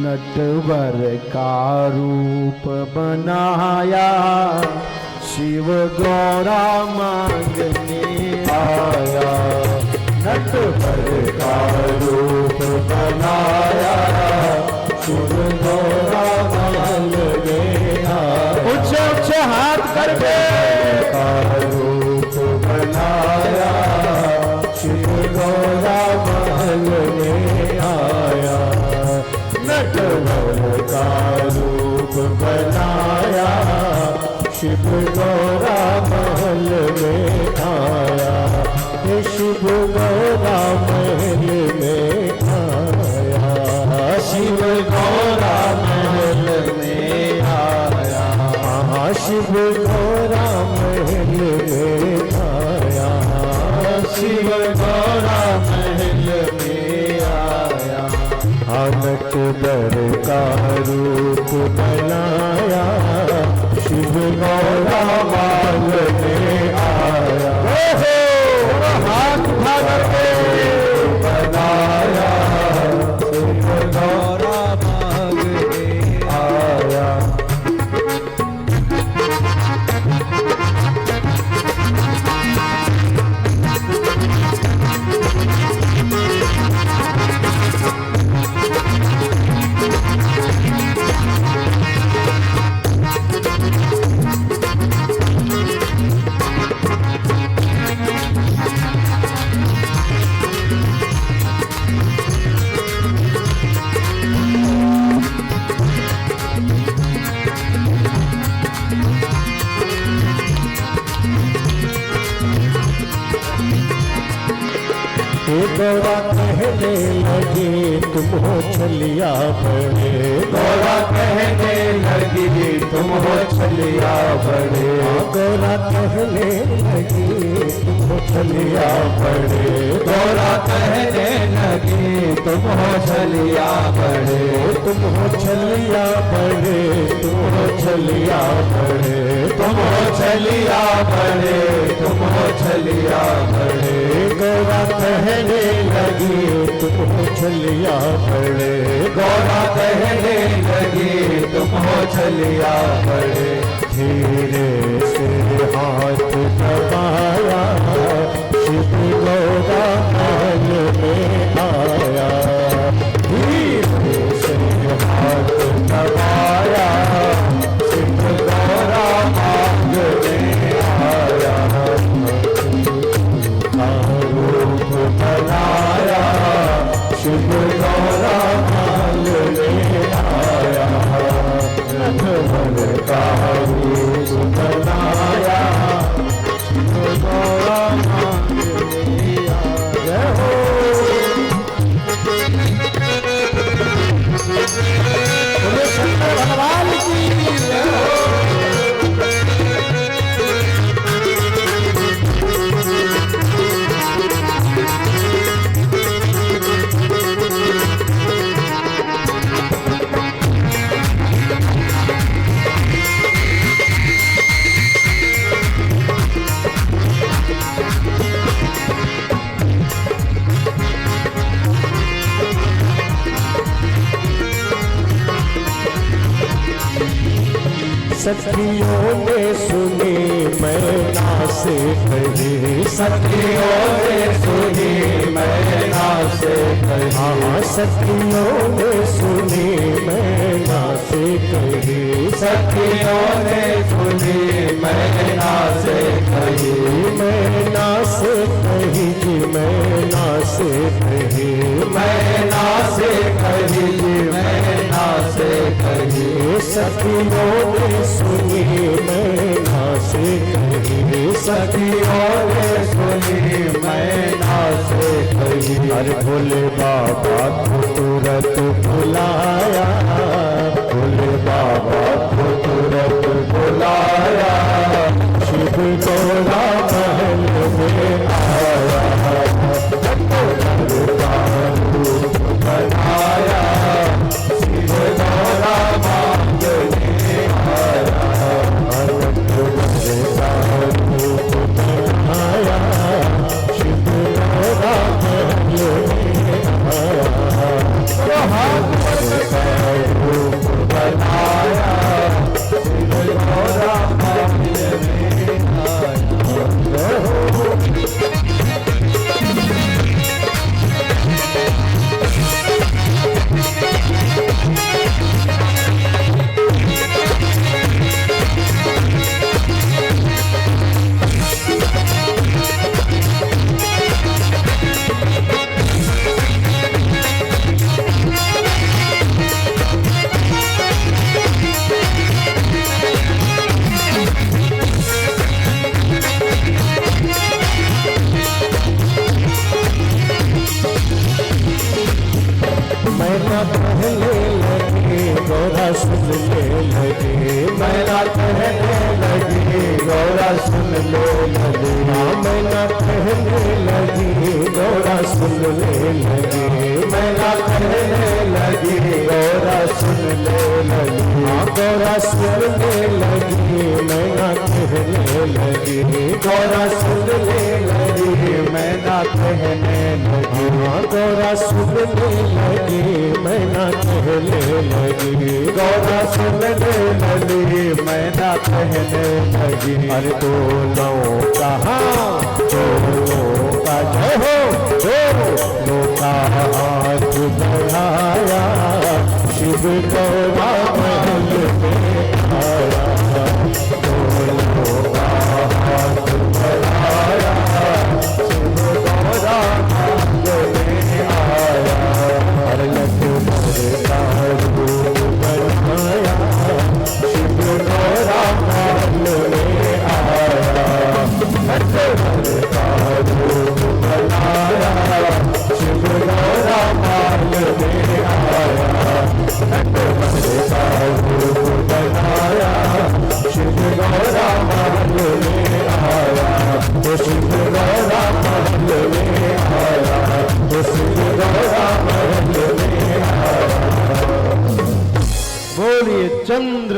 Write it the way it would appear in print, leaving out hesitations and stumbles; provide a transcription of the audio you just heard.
नटवर का रूप बनाया, शिव गौरा मांगने आया। नटवर का रूप बनाया, शिव गौरा मांगने आया। ऊंचे ऊंचे हाथ करके का रूप बनाया, शिव गौरा मांगने आया। नटवर का रूप बनाया, शिव गौरा महल में आया। हे शिव गौरा महल में आया, शिव गौरा महल में आया। शिव गौरा महल में आया, शिव गौरा महल में आया। नटवर का रूप बनाया, शिव गौरा महल में आया। हाथ उठा करके बनाया, शिव गौरा महल में आया। गौरा कहने लगी तुम हो छलिया बड़े। गौरा कहने लगी तुम हो छलिया बड़े। गौरा कहने लगी तुम हो छलिया बड़े। गौरा कहने लगी तुम हो छलिया बड़े। तुम हो छलिया बड़े, तुम हो छलिया बड़े। तुम हो छलिया बड़े, तुम हो छलिया बड़े। गौरा कहने लगी तुम हो छलिया बड़े। गौरा कहने लगी तुम हो छलिया बड़े। धीरे से हाथ दबाया, शिव गौरा महल में आया। धीरे से हाथ दबाया, शिव गौरा महल में आया। रूप बनाया, शिव गौरा महल में आया। नटवर का रूप बनाया, शिव गौरा महल में आया। बोले शंकर भगवान की जय हो। सखियों ने सुनी मैना से कही। सखियों ने सुनी मैना से कही। हाँ, सखियों ने सुनी मैना से कही। सखियों ने सुनी मैना से कही। मैना से कही जी, मैना से कही। मैना से कही जी, मैना से कही। सखियों ने सुनी मैना से कही। सखियों ने सुनी मैना से कही। अरे भोले बाबा को तुरंत बुलाया, भोले बाबा को तुरंत बुलाया। शिव गौरा महल में आया। बनाया, शिव गौरा महल में आया। बनाया, शिव गौरा महल में आया। मैना कहने लगी गौरा सुन ले लगी, मैना कहने लगी गौरा सुन ले लगी, मैना कहने लगी गौरा सुन ले लगी, मैना कहने लगी गौरा सुन ले लगी, गौरा सुन ले लगी मैना कहने लगी, गौरा सुन ले लगी मैना कहने लगी, गौरा सुन ले लगी मैना कहने लगी, गौरा सुन ले लगी मैना कहने लगी। अरे दोनों कहाँ दोनों का जय हो, दोनों का हाथ बढ़ाया शिव गौरा महल में आया, दोनों का हाथ बढ़ाया शिव गौरा महल में आया, हर लक्ष्मण का रूप बनाया शिव गौरा महल में आया, लक्ष्मण का रूप बनाया शिव गौरा महल में आया, लक्ष्मण का रूप बनाया शिव गौरा महल में आया, तो शिव गौरा महल में आया, तो शिव गौरा महल में आया। बोलिए चंद्र